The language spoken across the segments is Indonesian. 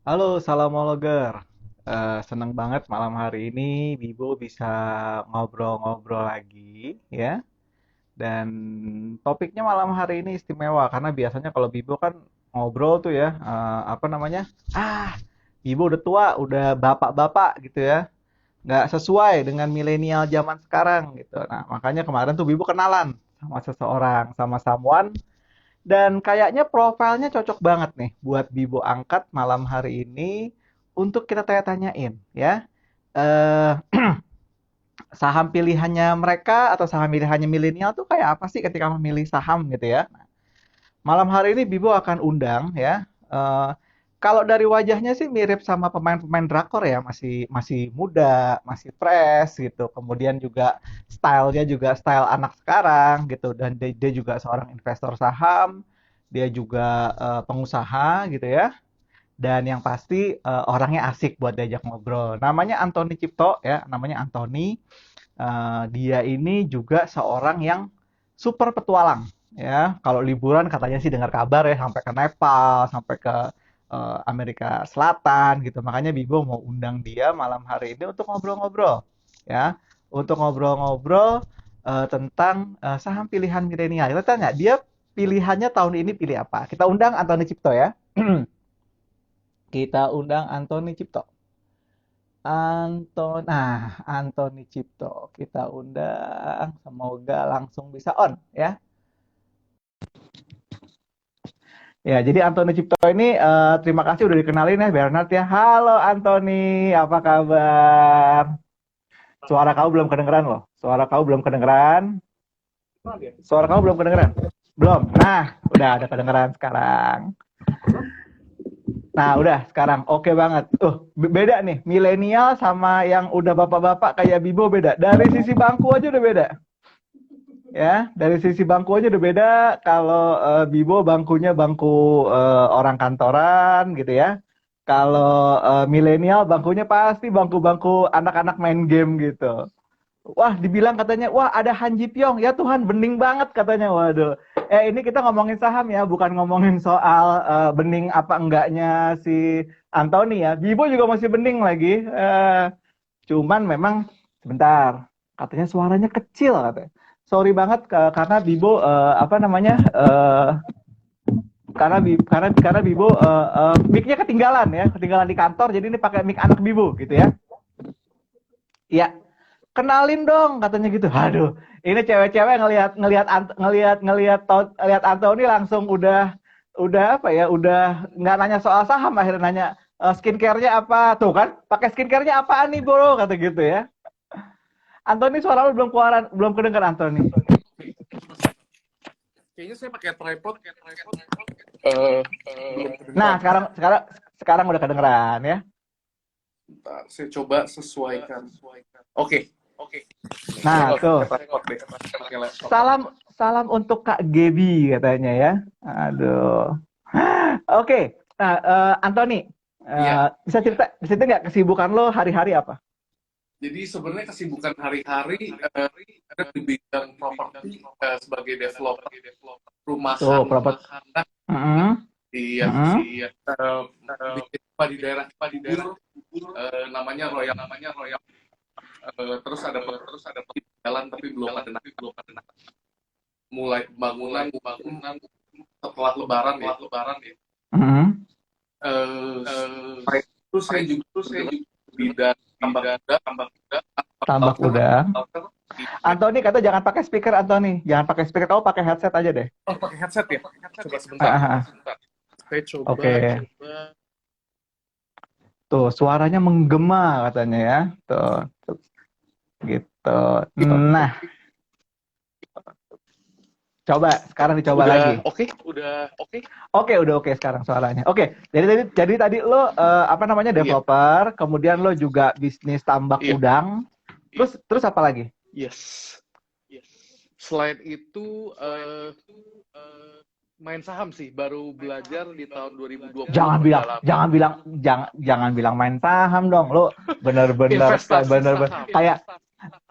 Halo, Salamologer. Seneng banget malam hari ini Bibo bisa ngobrol-ngobrol lagi ya. Dan topiknya malam hari ini istimewa karena biasanya kalau Bibo kan ngobrol tuh ya, apa namanya? Ah, Bibo udah tua, udah bapak-bapak gitu ya. Nggak sesuai dengan milenial zaman sekarang gitu. Nah, makanya kemarin tuh Bibo kenalan sama seseorang, sama someone dan kayaknya profilnya cocok banget nih buat Bibo angkat malam hari ini untuk kita tanya-tanyain ya. Eh Saham pilihannya mereka atau saham pilihannya milenial tuh kayak apa sih ketika memilih saham gitu ya. Malam hari ini Bibo akan undang ya. eh Kalau dari wajahnya sih mirip sama pemain-pemain drakor ya, masih masih muda, masih fresh gitu. Kemudian juga stylenya juga style anak sekarang gitu dan dia juga seorang investor saham, dia juga pengusaha gitu ya. Dan yang pasti orangnya asik buat diajak ngobrol. Namanya Anthony Cipto ya, namanya Anthony. Dia ini juga seorang yang super petualang ya. Kalau liburan katanya sih dengar kabar ya sampai ke Nepal, sampai ke Amerika Selatan gitu. Makanya Bibo mau undang dia malam hari ini untuk ngobrol-ngobrol ya. Untuk ngobrol-ngobrol tentang saham pilihan milenial. Kita tanya dia pilihannya tahun ini pilih apa. Kita undang Anthony Cipto ya. Kita undang Anthony Cipto. Anthony Cipto kita undang, semoga langsung bisa on ya. Ya, jadi Anthony Cipto ini terima kasih udah dikenalin ya Bernard ya. Halo Anthony, apa kabar? Suara kamu belum kedengeran loh. Suara kamu belum kedengeran. Suara kamu belum kedengeran. Belum. Nah, udah ada kedengeran sekarang. Nah, udah sekarang oke banget. Beda nih, milenial sama yang udah bapak-bapak kayak Bibo beda. Dari sisi bangku aja udah beda. Ya, dari sisi bangku aja udah beda. Kalau Bibo bangkunya bangku orang kantoran gitu ya. Kalau milenial bangkunya pasti bangku-bangku anak-anak main game gitu. Wah, dibilang katanya, wah ada Han Ji Pyong. Ya Tuhan, bening banget katanya. Waduh. Ini kita ngomongin saham ya, bukan ngomongin soal bening apa enggaknya si Anthony ya. Bibo juga masih bening lagi. Cuman memang sebentar, katanya suaranya kecil katanya. Sorry banget karena Bibo apa namanya? Karena Bibo mic-nya ketinggalan ya, ketinggalan di kantor jadi ini pakai mic anak Bibo gitu ya. Iya, kenalin dong katanya gitu. Aduh, ini cewek-cewek ngelihat Anthony langsung udah apa ya? Udah nggak nanya soal saham akhirnya nanya skincare-nya apa? Tuh kan, pakai skincare-nya apaan nih, Bro? Kata gitu ya. Anthony suara lu belum keluaran, belum kedengar Anthony. Kayaknya saya pakai tripod. Eh, Belum Nah, kedengeran. sekarang udah kedengeran ya. Bentar, saya coba sesuaikan. Oke, saya Nah, nggak pakai tuh. tripod deh, pakai laptop. Salam salam untuk Kak Gebi katanya ya. Aduh. Oke. Nah, Anthony, Iya. bisa cerita nggak kesibukan lo hari-hari apa? Jadi sebenarnya kesibukan hari-hari ada di bidang properti sebagai developer Tuh, perumahan. properti. Nah, Heeh. iya, Heeh. bikin apa di daerah Cibubur, namanya Royal. Terus ada jalan tapi belum ada mulai pembangunan setelah Lebaran ya. Heeh. Selain itu saya juga bergerak di bidang tambak kuda Tambak atau udang. Anthony kata jangan pakai speaker Anthony, jangan pakai speaker, kamu pakai headset aja deh. pakai headset ya. Coba Ah, sebentar. ah, ah. Saya coba. Oke. Tuh, suaranya menggema katanya ya. Tuh, gitu. Nah, coba sekarang dicoba lagi. Udah oke? Oke, udah oke sekarang suaranya. Oke, jadi tadi lo apa namanya Iya. developer, kemudian lo juga bisnis tambak Iya. udang. Terus apa lagi? Yes. Selain itu main saham sih, baru belajar di tahun 2020 Jangan bilang, mendalami jangan bilang main saham dong. Lo bener-bener investasi bener-bener saham. kayak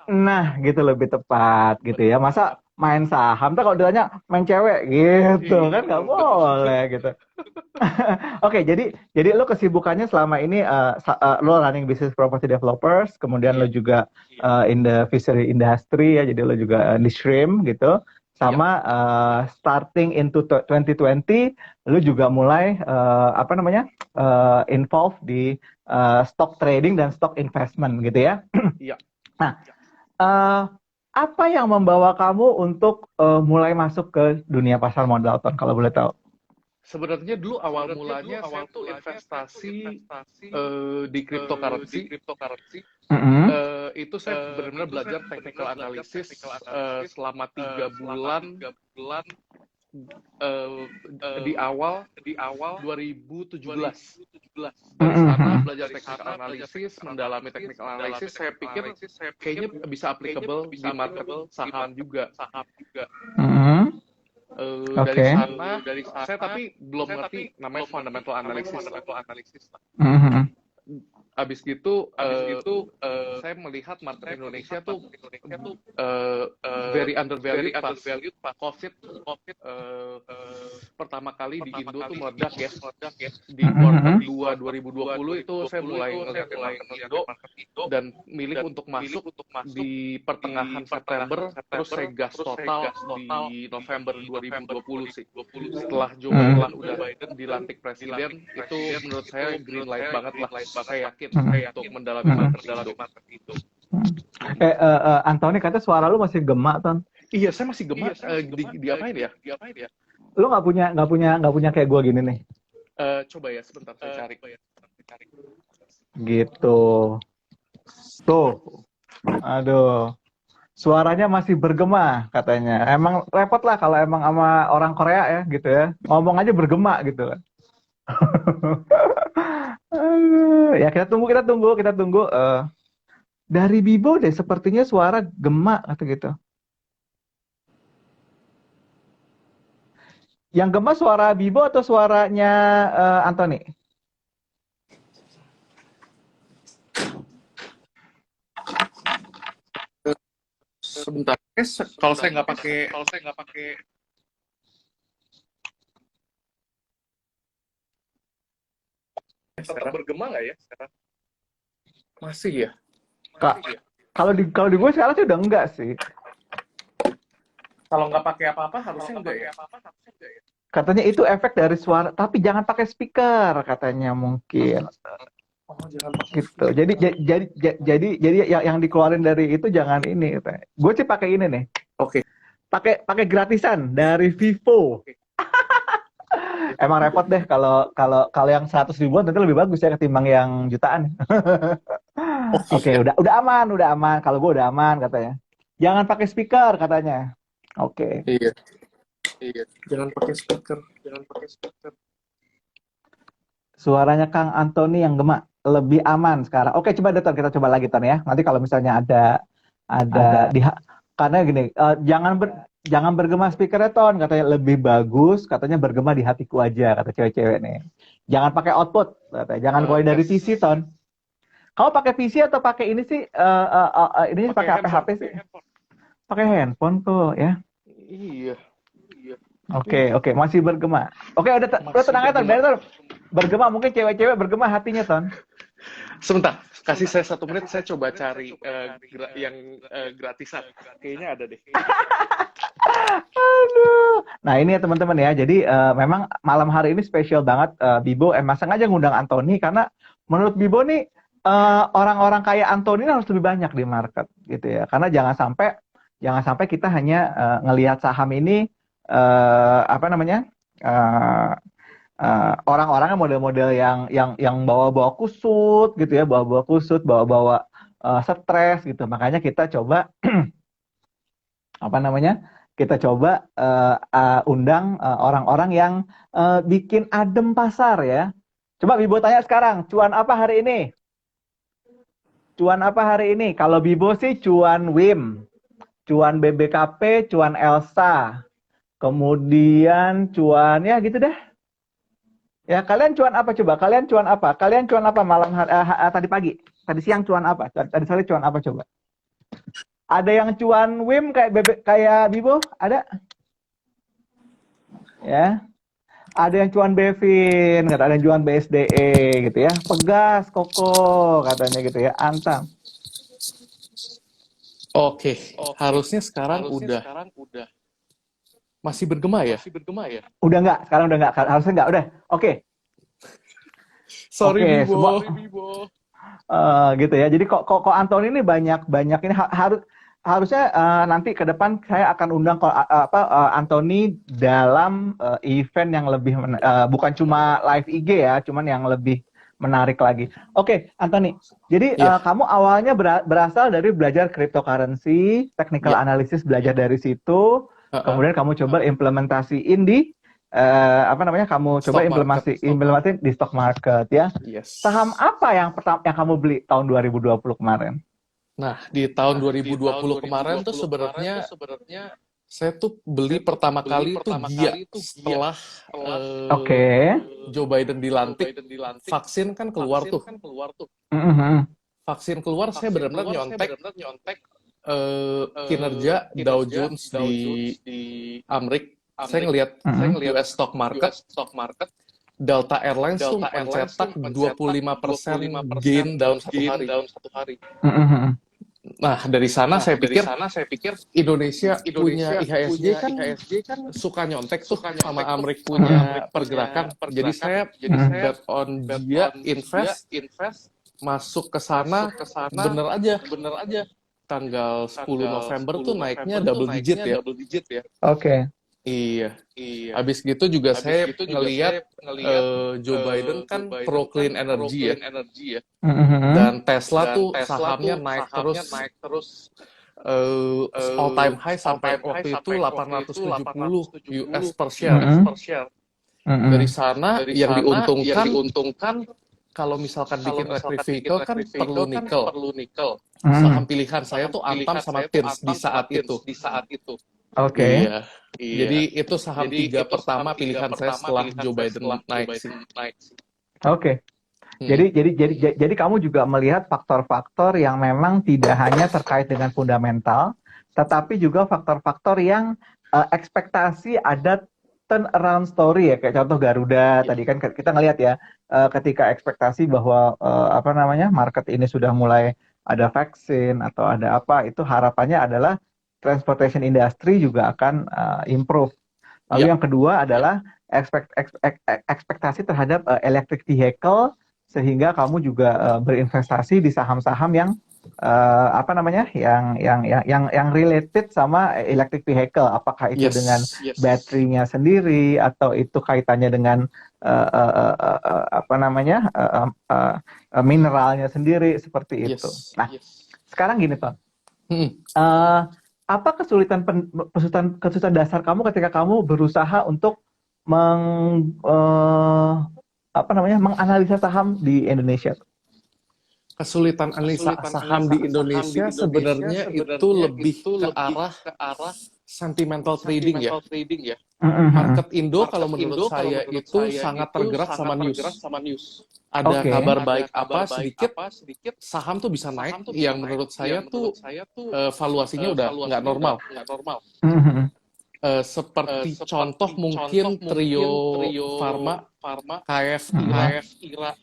nah gitu lebih tepat gitu ya. Masa main saham, tuh kalau ditanya main cewek gitu Iya, kan nggak betul, betul. boleh gitu. Oke, jadi lo kesibukannya selama ini lo running business property developers, kemudian lo Iya, juga in the fishery industry ya, jadi lo juga di shrimp gitu. iya, Sama starting into 2020, lo juga mulai apa namanya involved di stock trading dan stock investment gitu ya. iya. Nah, eh, apa yang membawa kamu untuk mulai masuk ke dunia pasar modal, Ton, kalau boleh tahu? Sebenarnya dulu awal mulanya saya tuh investasi di cryptocurrency. Mm-mm. Itu saya benar-benar belajar technical analysis selama 3 bulan eh, di awal 2017. Dari sana Mm-mm. belajar technical analysis, mendalami technical analysis, saya pikir kayaknya bisa applicable di market saham juga. Mm-mm. Dari Oke. sana, saya tapi belum ngerti namanya fundamental analysis lah. Mhm. Habis gitu, saya melihat market Indonesia tuh very undervalued pas COVID eh, pertama kali di Indo tuh meledak ya. Di kuartal Mhm. 2 2020 itu saya mulai ngeliatin market Indo dan milih untuk masuk di pertengahan September, terus saya gas total di November 2020 sih. Setelah Joe Mhm. Biden udah dilantik presiden, itu menurut saya green light banget lah. Saya yakin Mhm. untuk mendalami Mhm. market Indo. Anthony kata suara lu masih gemak, Ton. Iya, saya masih gemak. Diapain ya? Lu nggak punya kayak gua gini nih. Coba ya, sebentar saya cari. Gitu. Tuh. Aduh. Suaranya masih bergema katanya. Emang repot lah kalau emang sama orang Korea ya gitu ya. Ngomong aja bergema gitu kan. Aduh. Ya kita tunggu. Dari Bibo deh sepertinya suara gemak atau gitu. Yang gemas suara Bibo atau suaranya Anthony? Sebentar. Kalau saya nggak pakai tetap bergema nggak ya sekarang? Masih ya? Kak, kalau di gue sekarang sih udah enggak sih. Kalau nggak pakai apa-apa harusnya enggak ya? Katanya itu efek dari suara, tapi jangan pakai speaker katanya mungkin. Oh, jangan pakai Gitu. speaker. Jadi yang dikeluarin dari itu jangan ini katanya. Gue sih pakai ini nih. Oke. Pakai gratisan dari Vivo. Emang repot deh kalau kalau kalau yang 100 ribuan tentu lebih bagus ya ketimbang yang jutaan. Oke, udah aman. Kalau gue udah aman katanya. Jangan pakai speaker katanya. Oke. Iya. Jangan pakai speaker. Suaranya Kang Antoni yang gemak lebih aman sekarang. Oke, coba Ton, kita coba lagi Ton ya. Nanti kalau misalnya ada karena gini, jangan bergema speakernya Ton, katanya lebih bagus, katanya bergema di hatiku aja, kata cewek-cewek nih. Jangan pakai output, katanya. Jangan keluar dari Tes. PC Ton. Kamu pakai PC atau pakai ini sih? Ini pakai HP sih? Pakai handphone tuh ya. Iya. Oke, masih bergema. Oke, udah tenang aja Ton. Bergema, mungkin cewek-cewek bergema hatinya Ton. Sebentar, kasih saya 1 menit, saya coba cari yang gratisan. Kayaknya ada deh. Aduh. Nah ini ya teman-teman ya, jadi memang malam hari ini spesial banget. Bibo emang sengaja ngundang Anthony karena menurut Bibo nih orang-orang kayak Anthony harus lebih banyak di market gitu ya. Karena jangan sampai kita hanya ngelihat saham ini apa namanya orang-orangnya model-model yang bawa-bawa kusut gitu ya, bawa-bawa kusut, bawa-bawa stres gitu. Makanya kita coba apa namanya? Kita coba undang orang-orang yang bikin adem pasar ya. Coba Bibo tanya sekarang, cuan apa hari ini? Cuan apa hari ini? Kalau Bibo sih cuan WIM, cuan BBKP, cuan Elsa, kemudian cuan ya gitu deh. Ya kalian cuan apa coba? Kalian cuan apa? Kalian cuan apa malam tadi pagi? Tadi siang cuan apa? Tadi sore cuan apa coba? Ada yang cuan Wim kayak kayak Bibo? Ada? Ya. Ada yang cuan Bevin, kata ada yang cuan BSDE gitu ya. Pegas, Koko katanya gitu ya. Antam. Oke, harusnya sekarang udah masih bergema ya? Udah nggak? Sekarang udah nggak? Harusnya nggak. Udah. Oke. Sorry Oke, semua Bibo. gitu ya. Jadi kok Anthony ini banyak ini harusnya nanti ke depan saya akan undang Anthony dalam event yang lebih bukan cuma live IG ya, cuman yang lebih menarik lagi. Oke, Anthony. Jadi Iya, kamu awalnya berasal dari belajar cryptocurrency, technical iya. analysis belajar dari situ, Heeh. kemudian kamu coba implementasiin di apa namanya? Kamu coba Stock market. implementasi di stock market ya. Saham Yes. apa yang pertama yang kamu beli tahun 2020 kemarin? Nah, di tahun 2020 kemarin tuh sebenarnya saya tuh beli pertama kali itu Gia setelah Oke. eh, Joe Biden dilantik, vaksin kan keluar tuh. Mhm. Vaksin keluar saya benar-benar nyontek kinerja Dow Jones di Amrik. Saya ngelihat US stock market, Delta Airlines tuh mencetak 25% gain dalam satu hari. Mhm. Nah, dari sana saya pikir Indonesia punya IHSG kan suka nyontek tuh sama Amrik punya pergerakan. Jadi saya bet on dia invest, masuk ke sana, bener aja. Tanggal 10 November tuh naiknya double digit ya. Oke. Iya. Habis gitu juga saya ngeliat Joe Biden kan pro clean energy ya. Mhm. Dan Tesla tuh sahamnya naik terus all time high sampai waktu itu 870 US per share. Mhm. Dari Mhm. sana yang diuntungkan kalau misalkan bikin electric vehicle kan perlu nikel. Mhm. Saham pilihan saya tuh Antam sama Tins di saat itu. Oke. Iya. Jadi itu saham tiga pertama pilihan saya setelah Joe Biden naik sih. Oke. Hmm. Jadi kamu juga melihat faktor-faktor yang memang tidak hanya terkait dengan fundamental, tetapi juga faktor-faktor yang ekspektasi ada turnaround story ya, kayak contoh Garuda tadi kan kita ngelihat ya, ketika ekspektasi bahwa apa namanya market ini sudah mulai ada vaksin atau ada apa, itu harapannya adalah transportation industry juga akan improve. Lalu Ya. yang kedua adalah ekspektasi terhadap electric vehicle sehingga kamu juga berinvestasi di saham-saham yang apa namanya yang related sama electric vehicle, apakah itu dengan Yes. baterainya sendiri atau itu kaitannya dengan apa namanya mineralnya sendiri seperti itu. Yes. Nah, sekarang gini Ton, Hmm. Eh, apa kesulitan dasar kamu ketika kamu berusaha untuk apa namanya menganalisa saham di Indonesia? Kesulitan analisa saham di Indonesia sebenarnya itu lebih ke arah sentimental trading ya. Mhm. Market Indo kalau menurut saya itu sangat tergerak sama news. Ada Oke. kabar baik apa sedikit, saham tuh bisa naik yang menurut saya tuh valuasinya udah nggak normal. Mhm. Seperti contoh mungkin Trio Farma, KF Mhm. Ira,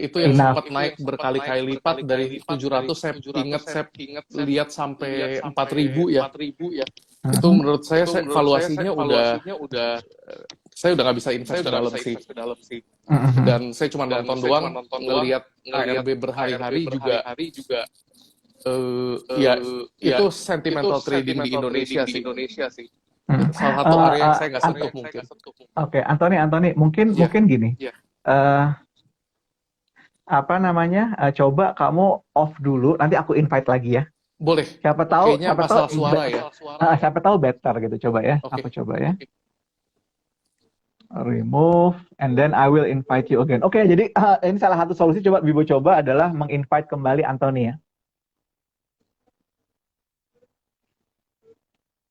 itu yang Enough. sempat naik berkali-kali lipat dari 700, saya ingat saya lihat sampai 4.000 ya. Itu Mhm. menurut saya valuasinya udah, saya udah nggak bisa invest ke dalam sih. Mhm. Dan saya cuma nonton doang, ngelihat ARB berhari-hari juga, ya itu sentimental trading di Indonesia sih. Mhm. Salah satu area yang saya nggak sentuh mungkin. Oke, Anthony, mungkin Ya, gini. eh Apa namanya? Coba kamu off dulu, nanti aku invite lagi ya. boleh. Siapa tahu, Kayaknya masalah suara ya. siapa tahu better gitu. Coba ya, aku Oke. coba ya. Remove, and then I will invite you again. Oke, jadi ini salah satu solusi coba Bibo coba adalah menginvite kembali Anthony ya.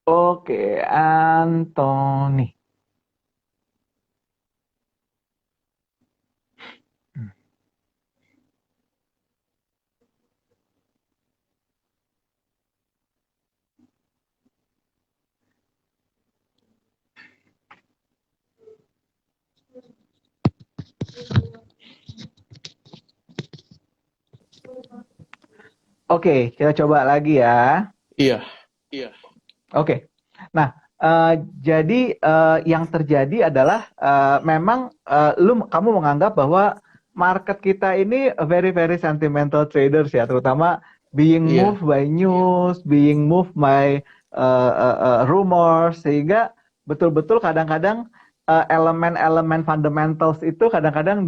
Oke, Anthony. Oke, kita coba lagi ya. Iya, iya. Oke. Nah, jadi yang terjadi adalah memang kamu menganggap bahwa market kita ini very very sentimental traders ya, terutama being Iya, moved by news, being moved by rumors, sehingga betul-betul kadang-kadang elemen-elemen fundamentals itu kadang-kadang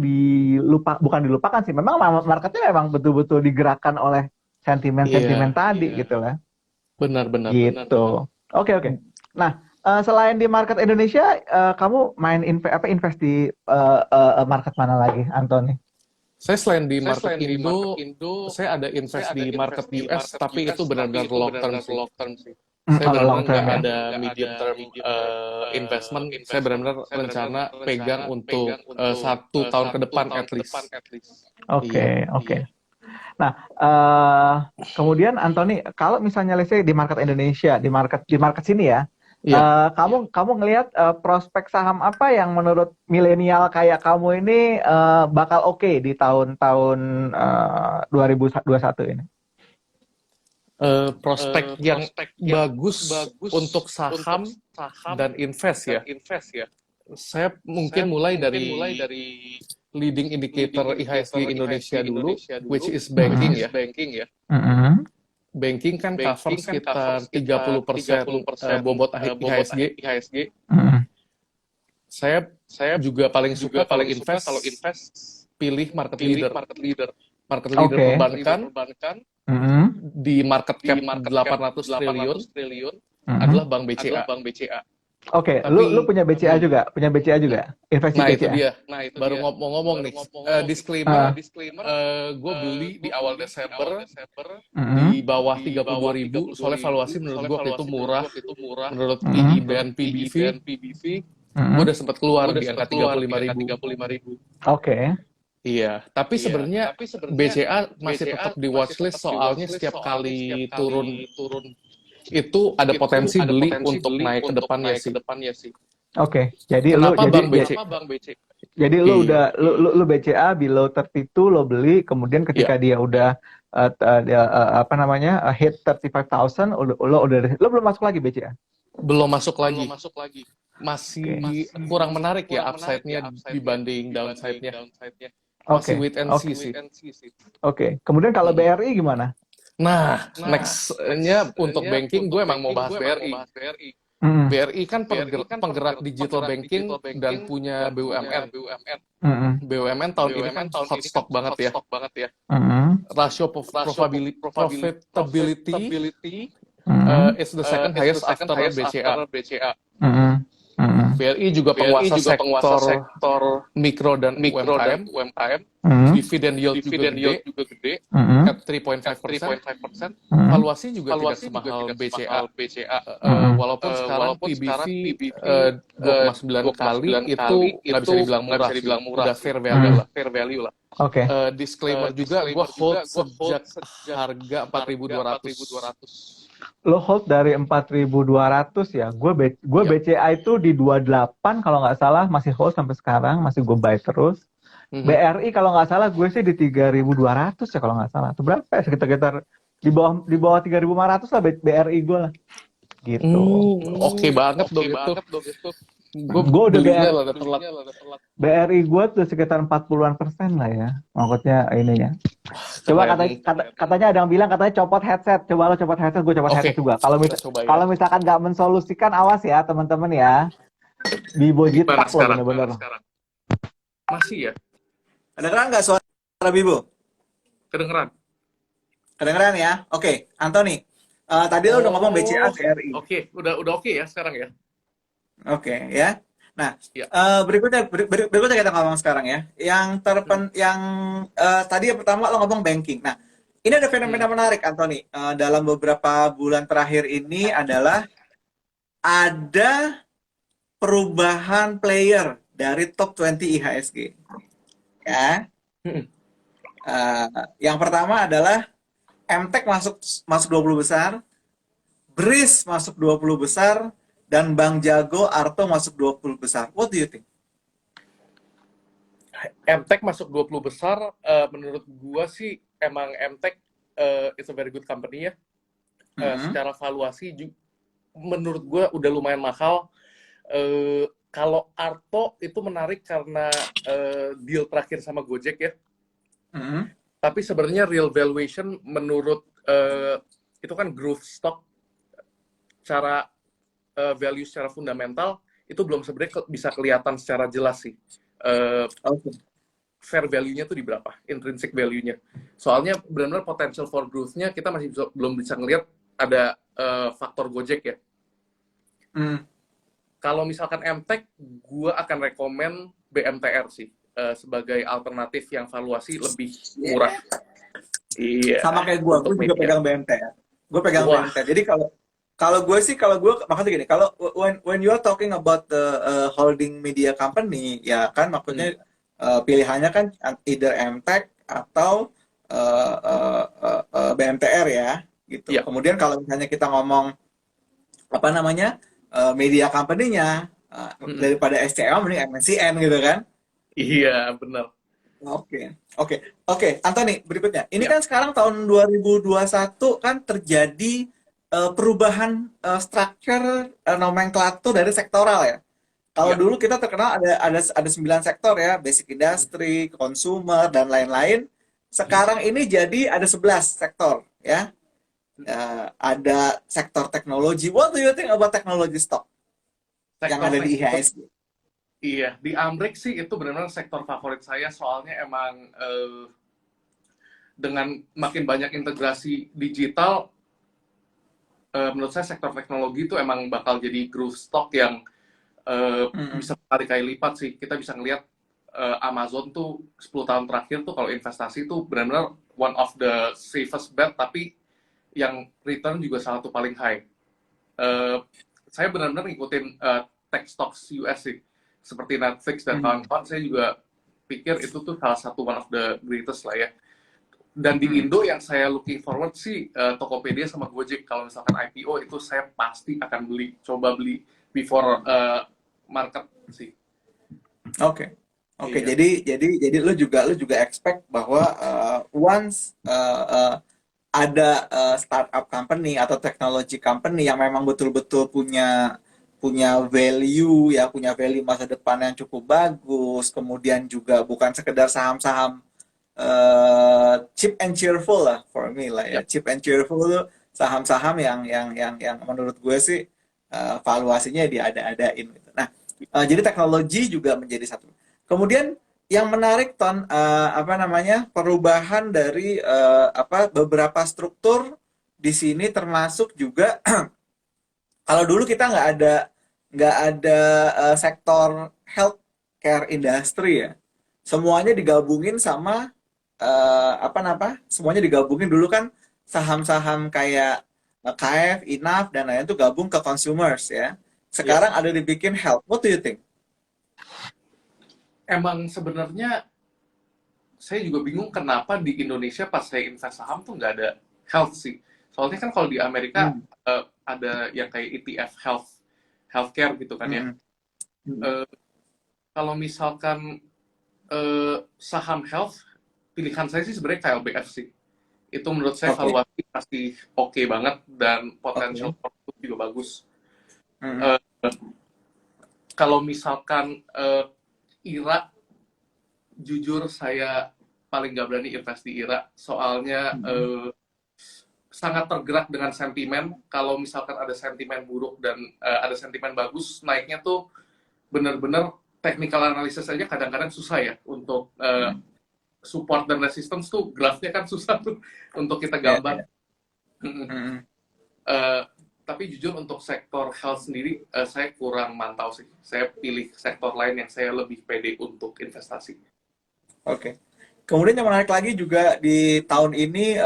bukan dilupakan sih. Memang marketnya memang betul-betul digerakkan oleh sentimen-sentimen iya. tadi gitu lah. Benar-benar. Gitu. Oke, oke. Nah, selain di market Indonesia, kamu main invest di market mana lagi, Anthony? Saya selain di market Indo, saya ada invest di market US, tapi itu benar-benar long term sih. Saya Long benar-benar term nggak ya. ada medium term investment. Saya benar-benar rencana pegang untuk 1 tahun ke depan at least. Iya. Oke, oke. Nah, kemudian Anthony, kalau misalnya let's say di market Indonesia, di market sini ya, Iya. kamu ngelihat prospek saham apa yang menurut milenial kayak kamu ini bakal oke di tahun-tahun 2021 ini? Prospek yang bagus untuk saham dan invest ya. Saya mungkin mulai dari leading indicator IHSG Indonesia dulu, which is banking ya. Mm-mm. Banking kan cover sekitar 30% bobot IHSG. Mm-mm. Saya juga paling suka kalau invest pilih market leader. Market leader Oke. perbankan Mm-mm. di market cap 800 triliun Mm-mm. adalah Bank BCA. Oke, lu Tapi punya BCA juga? Punya BCA juga? Invest di nah itu BCA? dia. Baru ngomong nih. Disclaimer, gue beli di awal Desember Mm-mm. di bawah 32.000, soalnya valuasi menurut gue waktu itu murah. Menurut PE Mm-mm. dan PBV, gue Mm-mm. udah sempat keluar di angka 35.000. Oke. Iya, tapi sebenarnya BCA masih tetap di watchlist soalnya setiap kali turun itu ada potensi beli untuk naik ke depannya sih. Oke. Jadi lu Kenapa jadi Bank jadi, BCA? jadi lu Iya, udah lu BCA below 32 lo beli, kemudian iya, ketika dia udah apa namanya? Hit 35.000 lo belum masuk lagi BCA. belum masuk lagi. Oke. Masih kurang menarik ya upside-nya dibanding downside-nya. Masih Oke. wait and Oke. see sih. Oke. Kemudian kalau BRI gimana? Nah, next-nya untuk banking gue emang mau bahas BRI. Mm-mm. BRI kan penggerak digital banking dan punya BUMN. Mm-mm. BUMN tahun ini kan hot stock banget ya. Mm-mm. Rasio profitability Mm-mm. is the second highest after BCA. Mm-mm. Mm-mm. BRI juga penguasa sektor mikro dan UMKM. Mm-mm. Dividen yield juga gede, Mm-mm. at 3.5%. Mm-mm. Valuasi juga tidak semahal BCA. Mm-mm. Walaupun sekarang PBV 2,9 kali itu nggak bisa dibilang murah sih. Udah fair value lah. Oke. Disclaimer juga, gue hold sejak harga 4.200. Lo hold dari 4.200 ya. Gue Yap. BCA itu di 28 kalau nggak salah, masih hold sampai sekarang, masih gue buy terus. BRI kalau nggak salah gue sih di 3.200 ya kalau nggak salah. Itu berapa ya? Sekitar di bawah 3.500 lah BRI gue lah. Gitu. Oke banget dong itu. Gue udah belinya rada telat. BRI gue tuh sekitar 40-an% lah ya. Maksudnya ininya. Coba katanya ada yang bilang katanya copot headset. Coba lo copot headset, gue copot headset juga. Kalau misalkan nggak mensolusikan, awas ya teman-teman ya. Bibo jitak lo bener-bener. Masih ya? Kedengeran nggak suara Bibo? Kedengeran? Kedengeran ya? Oke, Anthony. Tadi lo udah ngomong BCA BRI. Oke, udah oke ya sekarang ya? Oke, ya. Nah, Ya. berikutnya kita ngomong sekarang ya. Yang tadi yang pertama lo ngomong banking. Nah, ini ada fenomena menarik, Anthony. Dalam beberapa bulan terakhir ini adalah ada perubahan player dari top 20 IHSG. Ya. Yang pertama adalah MTEK masuk 20 besar, BRIS masuk 20 besar, dan Bank Jago Arto masuk 20 besar. What do you think? MTEK masuk 20 besar, menurut gua sih emang MTEK it's a very good company ya. Mhm. Secara valuasi menurut gue udah lumayan mahal. Kalau Arto itu menarik karena deal terakhir sama Gojek ya. Mhm. Tapi sebenarnya real valuation menurut itu kan growth stock, cara value secara fundamental itu belum sebenarnya bisa kelihatan secara jelas sih. Oke. Fair value-nya tuh di berapa, intrinsic value-nya. Soalnya benar-benar potential for growth-nya kita masih belum bisa ngelihat ada faktor Gojek ya. Hmm. Kalau misalkan MTech, gue akan rekomen BMTR sih sebagai alternatif yang valuasi lebih murah. Iya. Sama kayak gue juga Media. pegang BMTR. Gue pegang Wah. BMTR. Jadi kalau gue maksudnya gini, kalau when you are talking about the holding media company, ya kan maksudnya pilihannya kan either MTech atau BMTR ya, gitu. Iya. Kemudian kalau misalnya kita ngomong apa namanya media company-nya daripada SCM mending MNCN gitu kan? Iya, benar. Oke, Anthony, berikutnya. Ini Ya. kan sekarang tahun 2021 kan terjadi perubahan struktur nomenklatur dari sektoral ya. Kalau Ya. dulu kita terkenal ada 9 sektor ya, basic industry, consumer dan lain-lain. Sekarang ini jadi ada 11 sektor ya. Ada sektor teknologi. What do you think about technology stock yang Sektor ada di teknologi. IHSG? Iya, di Amrik sih itu benar-benar sektor favorit saya, soalnya emang dengan makin banyak integrasi digital, menurut saya sektor teknologi itu emang bakal jadi growth stock yang bisa berkali-kali lipat sih. Kita bisa ngelihat Amazon tuh 10 tahun terakhir tuh kalau investasi tuh benar-benar one of the safest bet, tapi yang return juga salah satu paling high. Saya benar-benar ngikutin tech stocks US sih, seperti Netflix dan kawan-kawan. Saya juga pikir itu tuh salah satu one of the greatest lah ya. Dan di Indo yang saya looking forward sih Tokopedia sama Gojek. Kalau misalkan IPO itu saya pasti akan coba beli before market sih. Oke. Iya. Jadi lu juga expect bahwa once ada startup company atau technology company yang memang betul-betul punya value ya, punya value masa depan yang cukup bagus, kemudian juga bukan sekedar saham-saham cheap and cheerful lah for me lah ya. Yep. Cheap and cheerful tuh saham-saham yang menurut gue sih valuasinya diada-adain gitu. Nah, jadi teknologi juga menjadi satu. Kemudian yang menarik apa namanya perubahan dari beberapa struktur di sini termasuk juga kalau dulu kita nggak ada sektor healthcare industry ya, semuanya digabungin sama semuanya digabungin dulu kan saham-saham kayak KF, Inaf dan lain-lain itu gabung ke consumers ya. Sekarang ada dibikin health. What do you think? Emang sebenarnya saya juga bingung kenapa di Indonesia pas saya invest saham tuh nggak ada health sih. Soalnya kan kalau di Amerika ada yang kayak ETF healthcare gitu kan ya. Kalau misalkan saham health, pilihan saya sih sebenarnya KLBF sih. Itu menurut saya valuasi pasti oke banget dan potential profit juga bagus. Kalau misalkan IRA, jujur saya paling nggak berani invest di IRA, soalnya sangat tergerak dengan sentimen. Kalau misalkan ada sentimen buruk dan ada sentimen bagus, naiknya tuh benar-benar technical analysis saja kadang-kadang susah ya untuk support dan resistance tuh grafnya kan susah tuh untuk kita gambar. Tapi jujur untuk sektor health sendiri saya kurang mantau sih. Saya pilih sektor lain yang saya lebih pede untuk investasi. Oke. Kemudian yang menarik lagi juga di tahun ini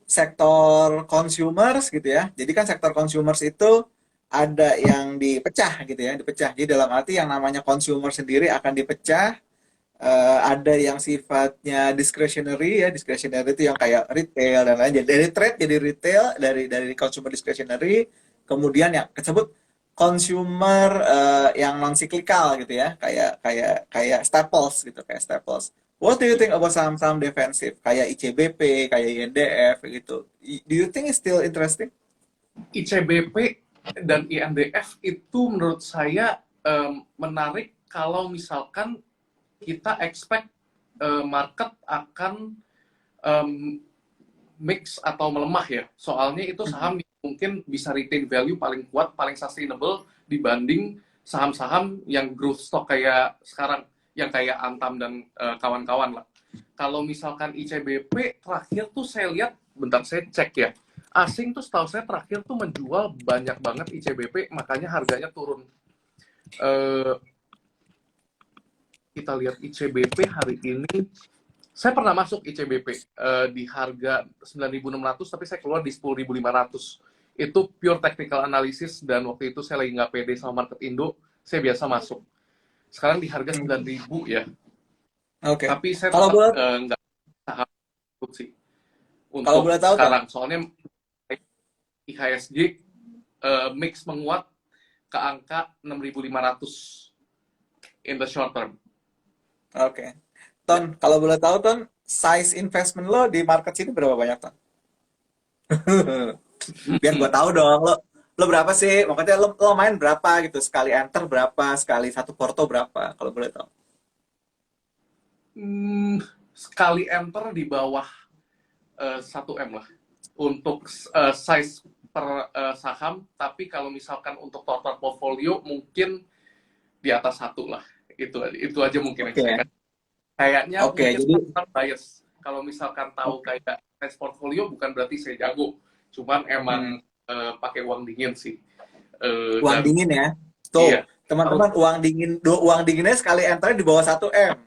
sektor consumers gitu ya. Jadi kan sektor consumers itu ada yang dipecah gitu ya, dipecah. Jadi dalam arti yang namanya consumer sendiri akan dipecah. Ada yang sifatnya discretionary ya, discretionary itu yang kayak retail dan lain. Jadi dari trade jadi retail, dari consumer discretionary, kemudian yang tersebut consumer yang non cyclical gitu ya, kayak staples gitu, kayak staples. What do you think about saham-saham defensif kayak ICBP, kayak INDF gitu? Do you think it's still interesting? ICBP dan INDF itu menurut saya menarik kalau misalkan kita expect market akan mix atau melemah ya. Soalnya itu saham yang mungkin bisa retain value paling kuat, paling sustainable dibanding saham-saham yang growth stock kayak sekarang, yang kayak Antam dan kawan-kawan lah. Kalau misalkan ICBP terakhir tuh saya lihat, bentar saya cek ya. Asing tuh setahu saya terakhir tuh menjual banyak banget ICBP, makanya harganya turun. Kita lihat ICBP hari ini, saya pernah masuk ICBP di harga 9.600, tapi saya keluar di 10.500. Itu pure technical analysis, dan waktu itu saya lagi nggak pede sama market Indo, saya biasa masuk. Sekarang di harga 9.000 ya. Oke. Tapi saya Kalau tetap boleh nggak saham sih kalau untuk boleh tahu sekarang. Soalnya IHSG mix menguat ke angka 6.500 in the short term. Oke. Ton, kalau boleh tahu Ton, size investment lo di market sini berapa banyak Ton? Biar gua tahu dong, lo berapa sih? Makanya lo main berapa gitu? Sekali enter berapa? Sekali satu porto berapa? Kalau boleh tahu. Sekali enter di bawah 1M lah untuk size per saham, tapi kalau misalkan untuk total portfolio mungkin di atas 1 lah. Itu aja mungkin yang Oke. saya kasih. Kayaknya Oke, mungkin jadi orang bias. Kalau misalkan tahu kayak size portfolio, bukan berarti saya jago. Cuman emang pakai uang dingin sih. uang Dan dingin ya. iya, Tuh, teman-teman, uang dinginnya sekali enternya di bawah 1M.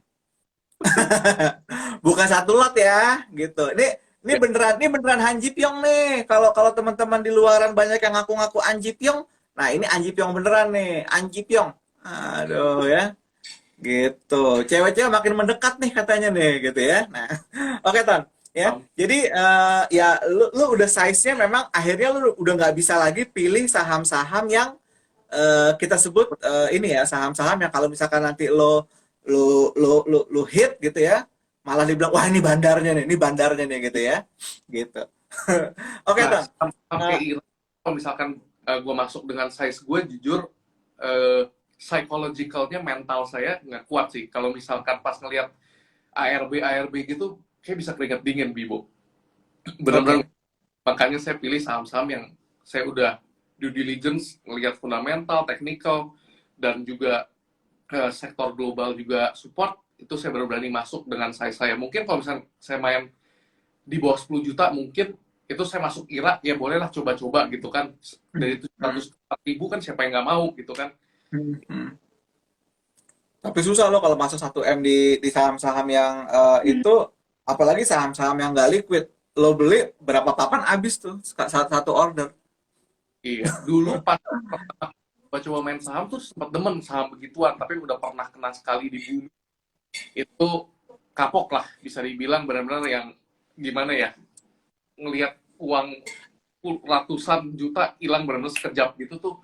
Bukan satu lot ya, gitu. Ini beneran Han Ji Pyong nih. Kalau kalau teman-teman di luaran banyak yang ngaku-ngaku Han Ji Pyong, nah ini Han Ji Pyong beneran nih, Han Ji Pyong. Aduh ya, gitu. Cewek-cewek makin mendekat nih katanya nih, gitu ya. Nah, oke Ton, ya. Jadi ya lu udah size-nya memang akhirnya lu udah nggak bisa lagi pilih saham-saham yang kita sebut ini ya saham-saham yang kalau misalkan nanti lo hit gitu ya malah dibilang wah ini bandarnya nih gitu ya gitu. Oke nah, Ton. sampai kalau misalkan gue masuk dengan size gue, jujur psychologicalnya, mental saya nggak kuat sih. Kalau misalkan pas ngelihat ARB gitu, kayak bisa keringet dingin, Bibo. Bener-bener. Oke. Makanya saya pilih saham-saham yang saya udah due diligence, ngelihat fundamental, technical, dan juga sektor global juga support. Itu saya baru berani masuk dengan size saya. Mungkin kalau misalnya saya main di bawah 10 juta, mungkin itu saya masuk IRA, ya bolehlah coba-coba gitu kan. Dari 700.000 kan siapa yang nggak mau gitu kan. Tapi susah loh kalau masuk 1M di saham-saham yang itu, apalagi saham-saham yang nggak liquid. Lo beli berapa papan habis tuh satu order. Iya, dulu pas coba main saham tuh sempat demen saham begituan, tapi udah pernah kena sekali di bumi. Itu kapok lah, bisa dibilang benar-benar yang gimana ya, ngelihat uang ratusan juta hilang benar-benar sekejap gitu tuh,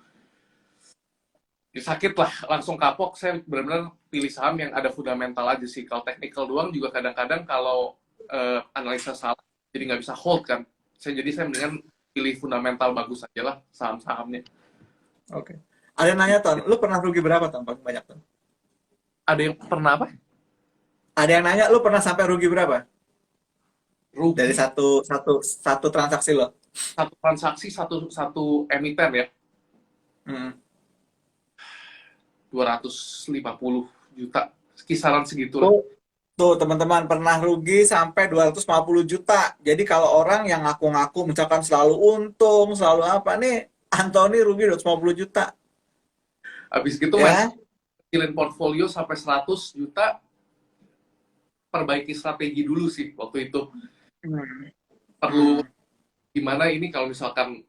ya sakit lah, langsung kapok. Saya benar-benar pilih saham yang ada fundamental aja sih. Kalau technical doang juga kadang-kadang kalau analisa salah, jadi nggak bisa hold kan. Jadi saya mendingan pilih fundamental bagus aja lah saham-sahamnya. Oke. Ada yang nanya Ton, lu pernah rugi berapa Ton? Paling banyak Ton? Ada yang pernah apa? Ada yang nanya lu pernah sampai rugi berapa? Rugi Dari satu transaksi lo? satu transaksi, satu emiten ya, Hmm. 250 juta, kisaran segitu lah. Tuh teman-teman pernah rugi sampai 250 juta. Jadi kalau orang yang ngaku-ngaku misalkan selalu untung, selalu apa nih, Anthony rugi 250 juta. Habis gitu Ya. kecilin portfolio sampai 100 juta, perbaiki strategi dulu sih waktu itu. Perlu gimana ini kalau misalkan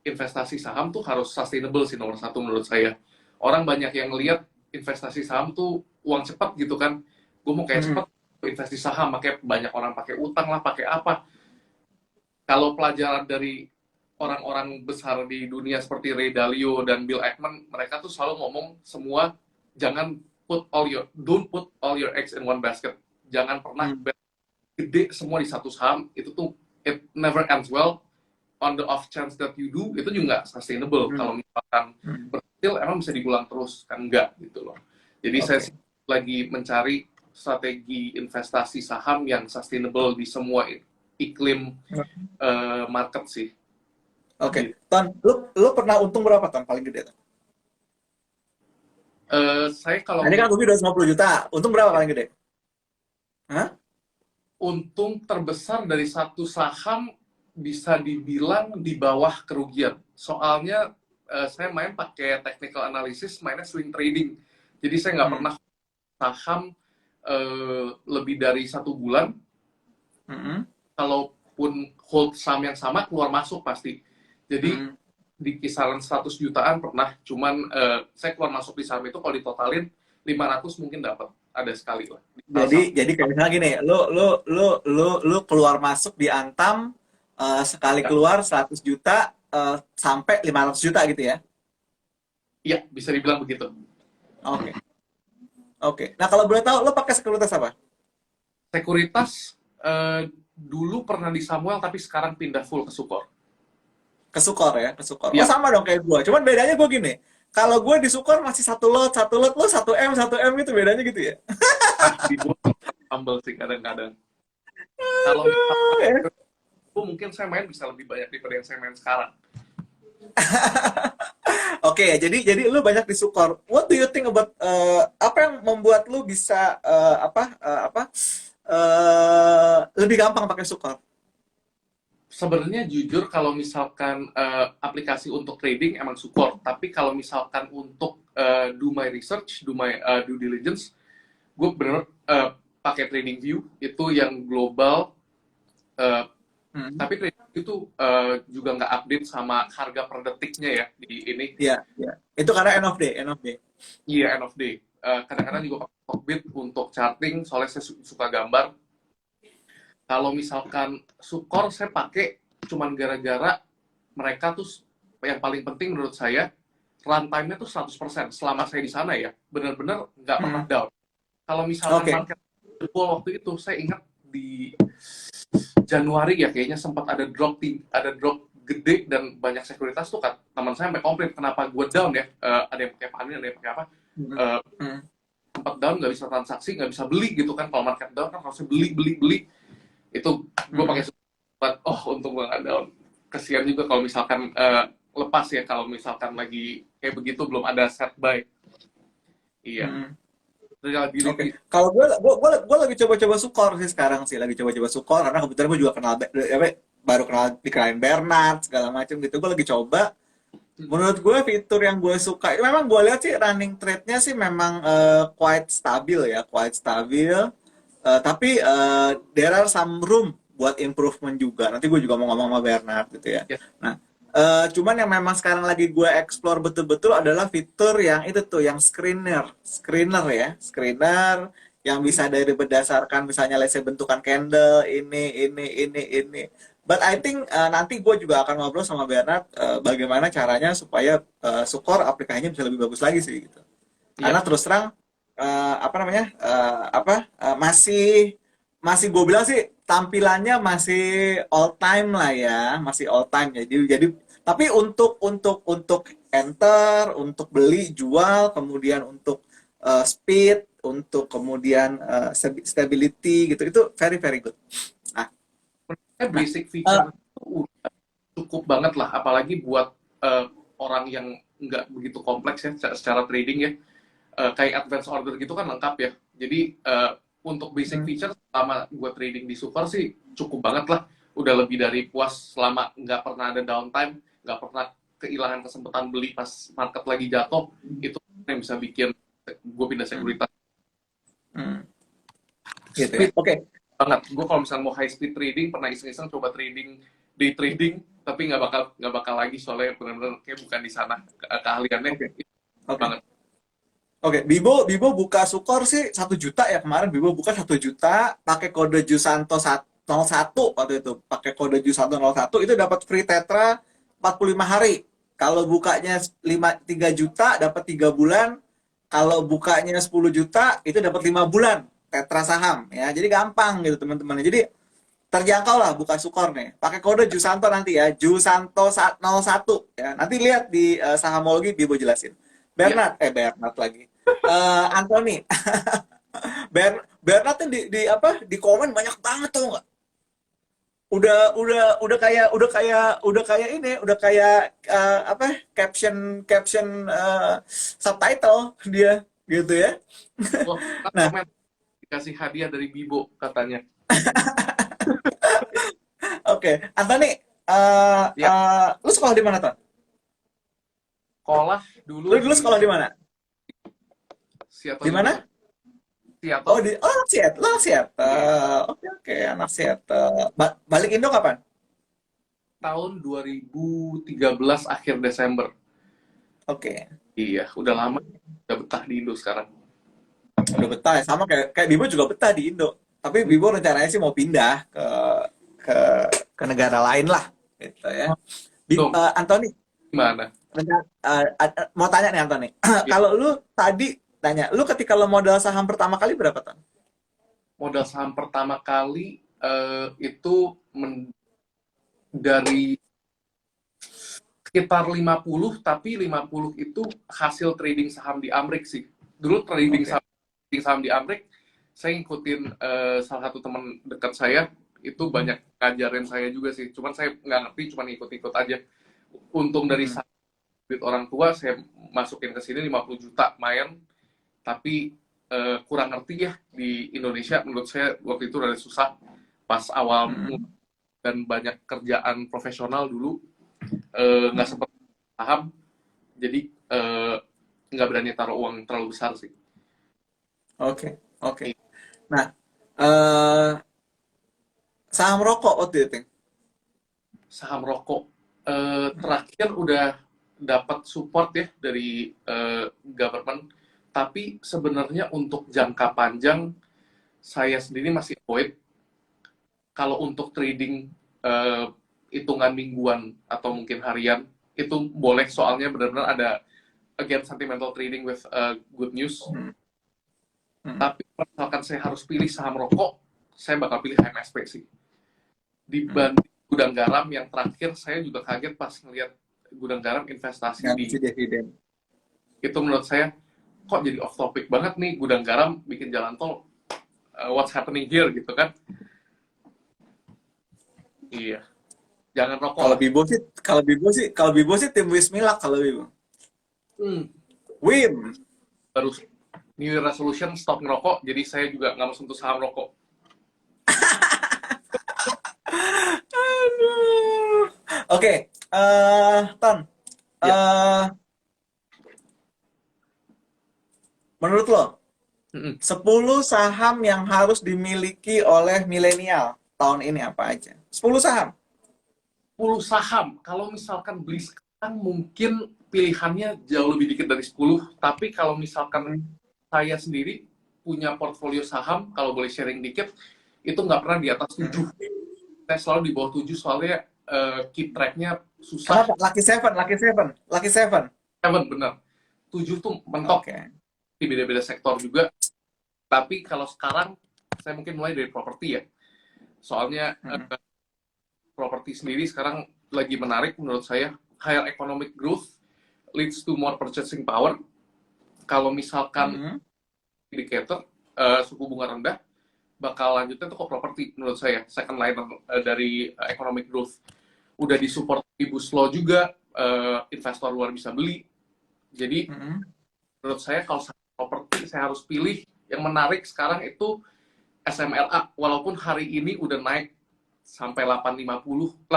investasi saham tuh harus sustainable sih nomor satu menurut saya. Orang banyak yang ngelihat investasi saham tuh uang cepat gitu kan. Gue mau kayak cepat investasi saham, makanya banyak orang pakai utang lah, pakai apa. Kalau pelajaran dari orang-orang besar di dunia seperti Ray Dalio dan Bill Ackman, mereka tuh selalu ngomong semua jangan don't put all your eggs in one basket. Jangan pernah bet gede semua di satu saham. Itu tuh it never ends well. On the off chance that you do, itu juga nggak sustainable. Kalau misalkan berhasil, emang bisa diulang terus kan, enggak gitu loh. Jadi saya lagi mencari strategi investasi saham yang sustainable di semua iklim market sih. Oke. Ton, lu pernah untung berapa, Ton, paling gede, Ton? Saya kalau Ini kan rugi 250 juta, untung berapa paling gede? Hah? Untung terbesar dari satu saham bisa dibilang di bawah kerugian. Soalnya saya main pakai technical analysis, mainnya swing trading. Jadi saya nggak pernah saham lebih dari 1 bulan. Kalaupun hold saham yang sama, keluar masuk pasti. Jadi di kisaran 100 jutaan pernah. Cuman saya keluar masuk di saham itu kalau ditotalin 500 mungkin dapat. Ada sekali lah. Jadi kayak misalnya gini, lu keluar masuk di Antam sekali keluar 100 juta sampai 500 juta gitu ya? Iya, bisa dibilang begitu. Oke. Nah, kalau boleh tahu, lo pakai sekuritas apa? Sekuritas dulu pernah di Samuel, tapi sekarang pindah full ke Sukor. Ke Sukor ya, ke Sukor. Ya. Oh, sama dong kayak gue. Cuman bedanya gue gini, kalau gue di Sukor masih satu lot, lo 1 M gitu, bedanya gitu ya? Di gue humble sih kadang-kadang. Kalau mungkin saya main bisa lebih banyak daripada yang saya main sekarang. Oke, jadi lu banyak di Sukor. What do you think about apa yang membuat lu bisa lebih gampang pakai Sukor? Sebenarnya jujur kalau misalkan aplikasi untuk trading emang Sukor, tapi kalau misalkan untuk do my research, do my due diligence, gue bener pakai TradingView itu yang global. Tapi trading itu juga nggak update sama harga per detiknya ya di ini. Iya. Itu karena end of day. Iya, end of day. Kadang-kadang juga pakai Stockbit untuk charting, soalnya saya suka gambar. Kalau misalkan Sukor saya pakai cuman gara-gara mereka tuh yang paling penting menurut saya runtime-nya tuh 100% selama saya di sana ya. Benar-benar nggak pernah down. Kalau misalkan market waktu itu saya ingat di Januari ya kayaknya sempat ada drop gede dan banyak sekuritas tuh kan teman saya sampai komplain kenapa gue down ya, ada yang pakai panin, ada yang pakai apa, sempat down, nggak bisa transaksi, nggak bisa beli gitu kan. Kalau market down kan harusnya beli itu gue pakai untung gue nggak down. Kesian juga kalau misalkan lepas ya, kalau misalkan lagi kayak begitu belum ada set buy. Iya. Kalau gue lagi coba-coba Sukor sih sekarang sih, lagi coba-coba Sukor karena kebetulan gue juga baru kenal dikenalin Bernard segala macam gitu. Gue lagi coba. Menurut gue fitur yang gue suka, memang gue lihat sih running trade-nya sih memang quite stabil. Tapi there are some room buat improvement juga. Nanti gue juga mau ngomong sama Bernard gitu ya. Nah, cuman yang memang sekarang lagi gue explore betul-betul adalah fitur yang itu tuh, yang screener yang bisa dari berdasarkan misalnya let's say bentukan candle ini. But I think nanti gue juga akan ngobrol sama Bernard bagaimana caranya supaya Sukor aplikasinya bisa lebih bagus lagi sih gitu. Karena terus terang masih gue bilang sih tampilannya masih all time lah ya, masih all time. Jadi tapi untuk enter, untuk beli, jual, kemudian untuk speed, untuk kemudian stability gitu, itu very very good. Nah, basic feature itu cukup banget lah, apalagi buat orang yang nggak begitu kompleks ya secara trading ya. Kayak advance order gitu kan lengkap ya. Jadi untuk basic feature selama gue trading di Sukor sih cukup banget lah. Udah lebih dari puas selama nggak pernah ada downtime, nggak pernah kehilangan kesempatan beli pas market lagi jatuh. Itu yang bisa bikin gue pindah sekuritas. Gitu ya? Oke. Banget. Gue kalau misalnya mau high speed trading, pernah iseng-iseng coba day trading, tapi nggak bakal lagi soalnya benar-benar kayak bukan di sana keahliannya. Banget. Oke, Bibo buka Sukor sih 1 juta ya kemarin. Bibo buka 1 juta pakai kode Jusanto 01 waktu itu. Pakai kode Jusanto 01 itu dapat free Tetra 45 hari. Kalau bukanya 3 juta dapat 3 bulan. kalau bukanya 10 juta itu dapat 5 bulan tetra saham ya. Jadi gampang gitu teman-teman. Jadi terjangkau lah buka Sukor nih. Pakai kode Jusanto nanti ya, Jusanto 01 ya. Nanti lihat di Sahamologi Bibo jelasin. Ya, Bernard lagi. Anthony. Bernard tuh di komen banyak banget tau nggak? Udah kayak ini, udah kayak caption caption subtitle dia gitu ya. wah, Nah, komen dikasih hadiah dari Bibo katanya. oke, Anthony, Ya, lu sekolah di mana, Ton? sekolah Lu dulu dulu sekolah di mana? Seattle Di mana? University. Oh, Seattle anak Seattle, anak iya, Seattle. Oke, oke, anak Seattle. Balik Indo kapan? tahun 2013 akhir Desember. Oke. Iya, udah lama, udah betah di Indo sekarang. Udah betah ya, sama kayak Bibo juga betah di Indo. Tapi Bibo rencananya sih mau pindah ke ke negara lain lah, gitu ya. Dong, Anthony, gimana? mau tanya nih Anthony. Ya, Kalau lu tadi tanya, lu ketika lo modal saham pertama kali berapa, Ton? modal saham pertama kali itu dari sekitar 50, tapi 50 itu hasil trading saham di Amrik sih. Dulu Oke. trading saham di Amrik, saya ngikutin salah satu teman dekat saya, itu banyak ngajarin saya juga sih. Cuman saya nggak ngerti, cuman ikut-ikut aja. Untung dari Hmm. duit orang tua, saya masukin ke sini 50 juta, main. Tapi kurang ngerti ya, di Indonesia menurut saya waktu itu udah susah. Pas awal Hmm. dan banyak kerjaan profesional dulu, nggak Hmm. seperti saham, jadi nggak berani taruh uang terlalu besar sih. Oke, oke. Nah, eh saham rokok, what do you think? Saham rokok terakhir udah dapat support ya dari government, tapi sebenarnya untuk jangka panjang saya sendiri masih avoid. Kalau untuk trading hitungan mingguan atau mungkin harian itu boleh, soalnya benar-benar ada again sentimental trading with good news. Hmm. Hmm. Tapi kalau misalkan saya harus pilih saham rokok, saya bakal pilih HMSP sih. Dibanding gudang garam yang terakhir, saya juga kaget pas ngelihat gudang garam investasi di Ngasih dividen. itu. Menurut saya kok jadi off topic banget nih, gudang garam bikin jalan tol, what's happening here gitu kan. Iya, jangan rokok Kalau lah. Bibo sih tim Wismilak kalau Bibo. Wim. Baru New Year resolution stop ngerokok, jadi saya juga nggak mau sentuh saham rokok. Aduh. Oke, Ton. Ya. Menurut lo, Mm-mm. 10 saham yang harus dimiliki oleh milenial tahun ini apa aja? 10 saham. 10 saham, kalau misalkan beli sekarang mungkin pilihannya jauh lebih dikit dari 10, tapi kalau misalkan saya sendiri punya portfolio saham, kalau boleh sharing dikit, itu nggak pernah di atas 7. Saya selalu di bawah 7, soalnya keep track-nya susah. Kenapa? Lucky Seven. 7 bener. 7 tuh mentok. Oke. Di beda-beda sektor juga. Tapi kalau sekarang, saya mungkin mulai dari properti ya. Soalnya properti sendiri sekarang lagi menarik menurut saya. Higher economic growth leads to more purchasing power. Kalau misalkan indicator suku bunga rendah, bakal lanjutnya tuh ke properti menurut saya. Second liner dari economic growth. Udah disupport Ibu Slow juga, investor luar bisa beli. Jadi menurut saya kalau properti saya harus pilih yang menarik sekarang itu SMRA. Walaupun hari ini udah naik sampai 860,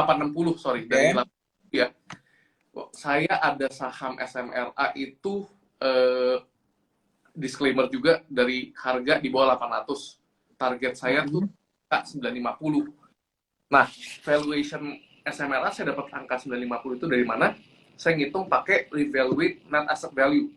sorry, dari 8 ya. Saya ada saham SMRA itu disclaimer juga, dari harga di bawah 800. Target saya tuh 950. Nah, valuation SMRA saya dapat angka 950 itu dari mana? Saya ngitung pakai revaluate net asset value.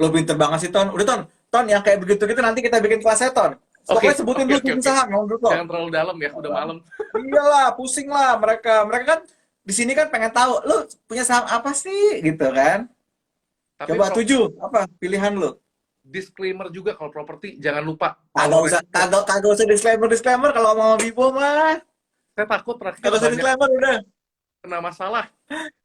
Lo pinter banget sih, Ton. Udah, Ton, yang kayak begitu-gitu nanti kita bikin kelasnya, Ton. Pokoknya sebutin dulu tim saham, menurut lo. Jangan terlalu dalam ya, udah malam. Iyalah, pusing lah mereka. Mereka kan di sini kan pengen tahu, lo punya saham apa sih, gitu kan? Tapi Coba 7, apa pilihan lo? disclaimer juga kalau properti jangan lupa. Kagak usah disclaimer kalau mau Bibo mah. Saya takut terakhir Kagak usah banyak disclaimer udah. kena masalah.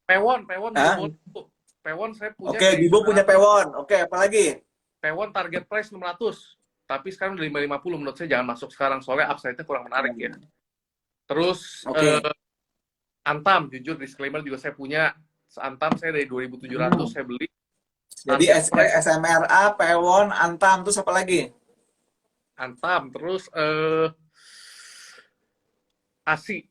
Pewon juga Hah? boleh tuh. Pewon saya punya Oke, dari Bibo punya 900. pewon. Oke, apalagi? Pewon target price 600. Tapi sekarang udah 550, menurut saya jangan masuk sekarang soalnya upside-nya kurang menarik ya. Terus Oke. Antam, jujur disclaimer juga saya punya. Antam saya dari 2.700 saya beli. Jadi Target price SMRA, pewon, Antam, terus apa lagi? Antam, terus ASI.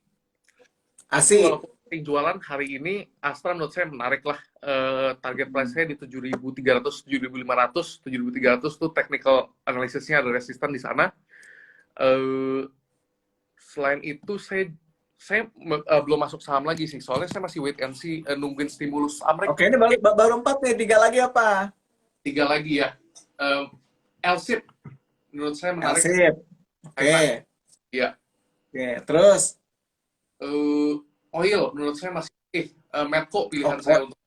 ASI ASI. walaupun jualan hari ini, Astra menurut saya menarik lah. Target price saya di 7.300, 7.500, 7.300 tuh technical analisisnya ada resisten di sana. Selain itu saya belum masuk saham lagi sih, soalnya saya masih wait and see, nungguin stimulus Amerika. Oke, ini baru 4 nih, 3 lagi apa? 3 lagi ya. LSIP menurut saya menarik. LSIP. Oke. Iya. Oke, terus? Oil menurut saya masih Medco pilihan saya untuk.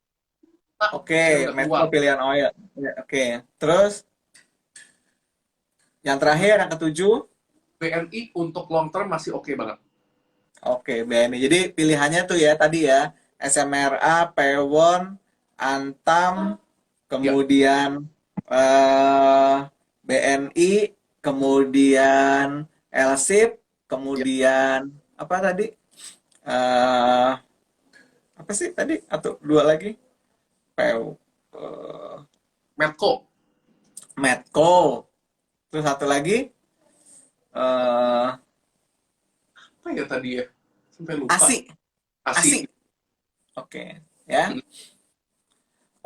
Oke, Medco pilihan oil. Oke, terus? Yang terakhir, yang ketujuh? BNI untuk long term masih oke banget. Oke, BNI. Jadi pilihannya tuh ya tadi ya, SMRA, Pewon, Antam, kemudian BNI, kemudian LSIP, kemudian apa tadi? Apa sih tadi? Atau 2 lagi? Medco. Terus satu lagi? Apa ya tadi ya? Sampai lupa. ASI. Oke, ya.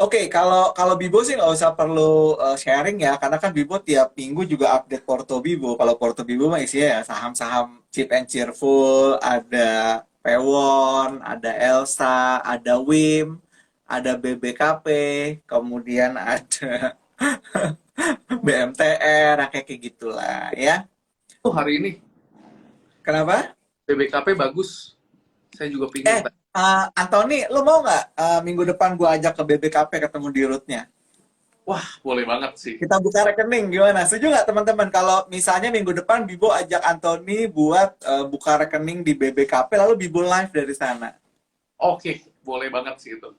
Oke, kalau Bibo sih nggak usah perlu sharing ya, karena kan Bibo tiap minggu juga update Porto Bibo. Kalau Porto Bibo mah isinya ya saham-saham cheap and cheerful, ada Pewon, ada Elsa, ada WIM, ada BBKP, kemudian ada BMTR, kayak gitulah ya. Hari ini. Kenapa? BBKP bagus. Saya juga pingin. Anthony, lo mau nggak minggu depan gue ajak ke BBKP ketemu di rootnya? Wah, boleh banget sih. Kita buka rekening, gimana? Setuju nggak teman-teman? Kalau misalnya minggu depan Bibo ajak Anthony buat buka rekening di BBKP, lalu Bibo live dari sana. Oke, boleh banget sih itu.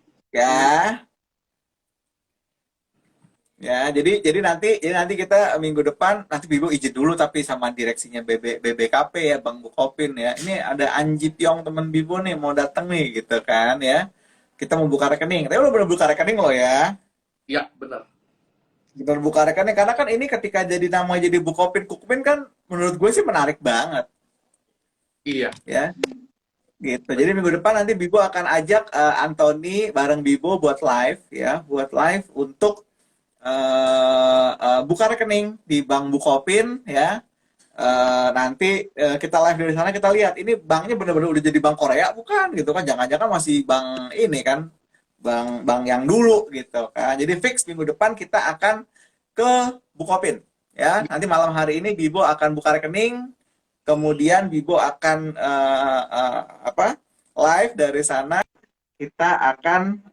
Ya, jadi nanti kita minggu depan nanti Bibo izin dulu tapi sama direksinya BBKP ya, Bang Bukopin ya. Ini ada Anji Pyong teman Bibo nih mau datang nih gitu kan ya. Kita mau buka rekening. Tapi lo bener buka rekening lo ya. Iya, benar. Bener buka rekening karena kan ini ketika jadi nama jadi Bukopin kan menurut gue sih menarik banget. Iya. Ya. Gitu. Jadi minggu depan nanti Bibo akan ajak Anthony bareng Bibo buat live ya, untuk buka rekening di Bank Bukopin ya. Nanti kita live dari sana, kita lihat ini banknya benar-benar udah jadi bank Korea bukan gitu kan, jangan-jangan masih bank ini kan, bank yang dulu gitu kan. Jadi fix minggu depan kita akan ke Bukopin ya. Nanti malam hari ini Bibo akan buka rekening, kemudian Bibo akan live dari sana. Kita akan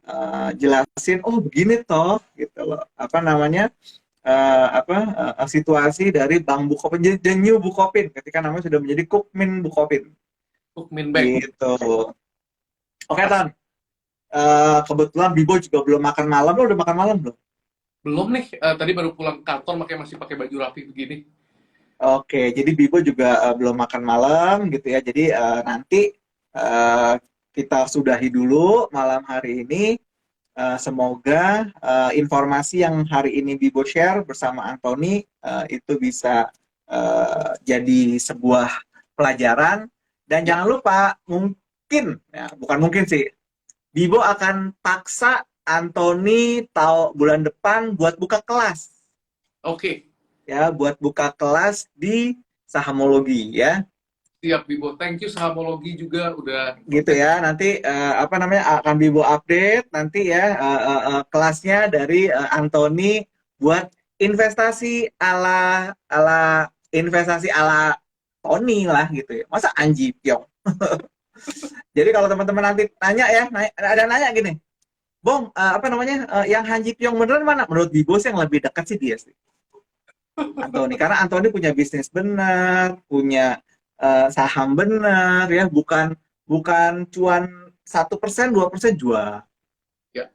jelasin, oh begini toh, gitu loh, situasi dari Bank Bukopin, the new Bukopin, ketika namanya sudah menjadi Kukmin Bukopin. Kukmin Bank. Gitu. Oke, Tan. Kebetulan Bibo juga belum makan malam, lo udah makan malam belum? Belum nih, tadi baru pulang kantor, makanya masih pakai baju rapi begini. Oke, jadi Bibo juga belum makan malam, gitu ya, jadi nanti kita sudahi dulu malam hari ini. Semoga informasi yang hari ini Bibo share bersama Anthony itu bisa jadi sebuah pelajaran. Dan jangan lupa, mungkin, ya, bukan mungkin sih, Bibo akan paksa Anthony bulan depan buat buka kelas. Oke. Ya, buat buka kelas di sahamologi ya. Siap Bibo, thank you sahamologi juga udah gitu ya. Nanti akan Bibo update nanti ya kelasnya dari Anthony buat investasi ala Tony lah gitu ya. Masa Anji Pyong. Jadi kalau teman-teman nanti nanya ya, ada nanya gini, Bong, apa namanya, yang Han Ji Pyong beneran mana? Menurut Bibo sih yang lebih dekat sih dia sih, Anthony. Karena Anthony punya bisnis benar, punya saham benar, ya, bukan bukan cuan 1%, 2% jual, Ya,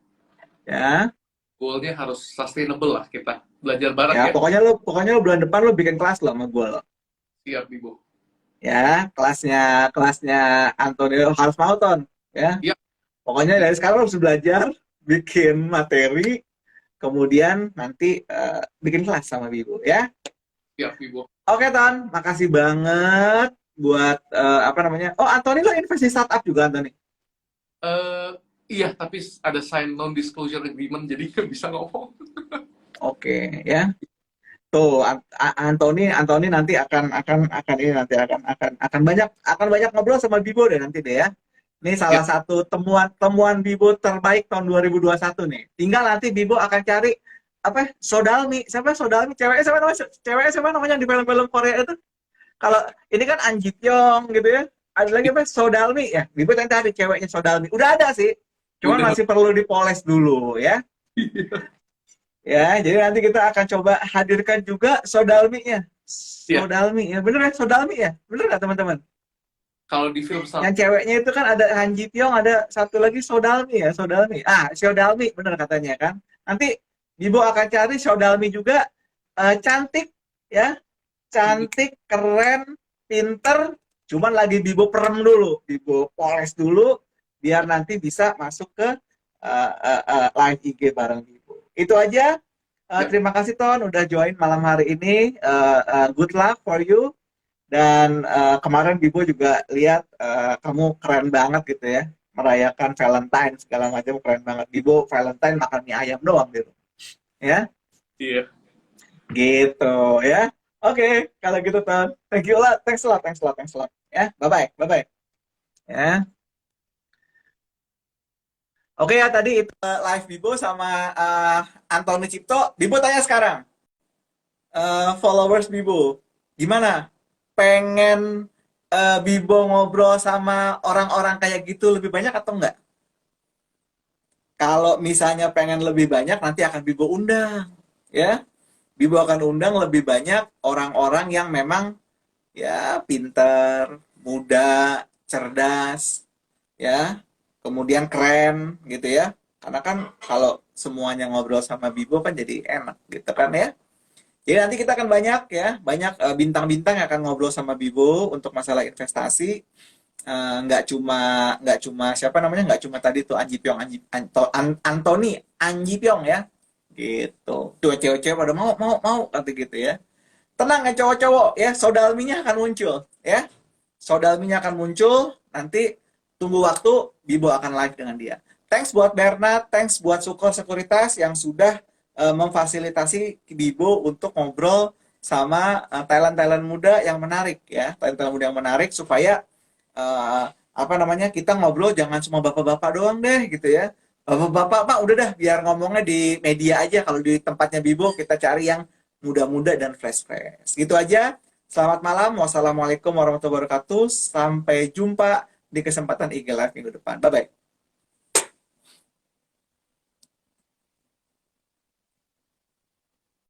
ya. goalnya harus sustainable lah kita. Belajar bareng Ya, ya. pokoknya lo bulan depan lo bikin kelas lo sama gue lo. Siap, Bibo. Ya, kelasnya kelasnya Anthony lo harus mau ton, ya. Iya, Pokoknya dari sekarang lo harus belajar bikin materi, kemudian nanti bikin kelas sama Bibo, ya. siap, Bibo. Oke, Ton, makasih banget buat apa namanya? Oh, Anthony lo invest di startup juga, Anthony. Eh, iya, tapi ada sign non-disclosure agreement, jadi nggak bisa ngomong. Oke, ya. Tuh, Anthony nanti akan ini nanti akan banyak ngobrol sama Bibo deh nanti deh, ya. Ini Ya, salah satu temuan Bibo terbaik tahun 2021 nih. Tinggal nanti Bibo akan cari apa? Sodalmi. Siapa Sodalmi? Ceweknya siapa namanya di film-film Korea itu? Kalau ini kan An Ji Pyong gitu ya. Ada lagi apa? Sodalmi ya. Bibo nanti ada ceweknya Sodalmi. Udah ada sih. Cuman udah. masih perlu dipoles dulu ya. Ya, jadi nanti kita akan coba hadirkan juga Sodalmi-nya. Ya, Sodalmi ya. Bener ya Sodalmi ya? Bener nggak teman-teman? kalau di film Yang ceweknya itu kan ada Han Ji Pyong, ada satu lagi Sodalmi ya, Sodalmi. Ah, Sodalmi bener katanya kan. Nanti Bibo akan cari Sodalmi juga, cantik ya, cantik, keren, pinter, cuman lagi Bibo perem dulu, Bibo poles dulu, biar nanti bisa masuk ke live IG bareng Bibo. Itu aja. ya, Terima kasih Ton udah join malam hari ini. Good luck for you. Dan kemarin Bibo juga lihat kamu keren banget gitu ya, merayakan Valentine segala macam keren banget. Bibo Valentine makan mie ayam doang gitu, ya. iya. Gitu ya. Oke, kalau gitu Ton. Thank you lah. Thanks a lot, thanks a lot, thanks a lot. Ya, bye-bye, bye-bye. Ya. Oke ya, tadi itu live Bibo sama Anthony Cipto. Bibo tanya sekarang, followers Bibo, gimana? Pengen Bibo ngobrol sama orang-orang kayak gitu lebih banyak atau enggak? Kalau misalnya pengen lebih banyak, nanti akan Bibo undang. Ya, Bibo akan undang lebih banyak orang-orang yang memang ya pinter, muda, cerdas, ya, kemudian keren gitu ya. Karena kan kalau semuanya ngobrol sama Bibo kan jadi enak gitu kan ya. Jadi nanti kita akan banyak bintang-bintang yang akan ngobrol sama Bibo untuk masalah investasi. Nggak cuma siapa namanya, nggak cuma tadi tuh Anji Pyong, Anthony Anji Pyong ya, gitu. Tuh cewek-cewek pada mau kata gitu ya. Tenang ya cowok-cowok ya, Sodalminya akan muncul ya. Sodalminya akan muncul, nanti tunggu waktu, Bibo akan live dengan dia. Thanks buat Bernard, thanks buat Sukor Sekuritas yang sudah memfasilitasi Bibo untuk ngobrol sama talent-talent muda yang menarik ya. Talent-talent muda yang menarik supaya apa namanya, kita ngobrol jangan cuma bapak-bapak doang deh gitu ya. Bapak-bapak Pak udah dah biar ngomongnya di media aja, kalau di tempatnya Bibo kita cari yang muda-muda dan fresh-fresh. Gitu aja. Selamat malam. Wassalamualaikum warahmatullahi wabarakatuh. Sampai jumpa di kesempatan IG Live minggu depan. Bye-bye.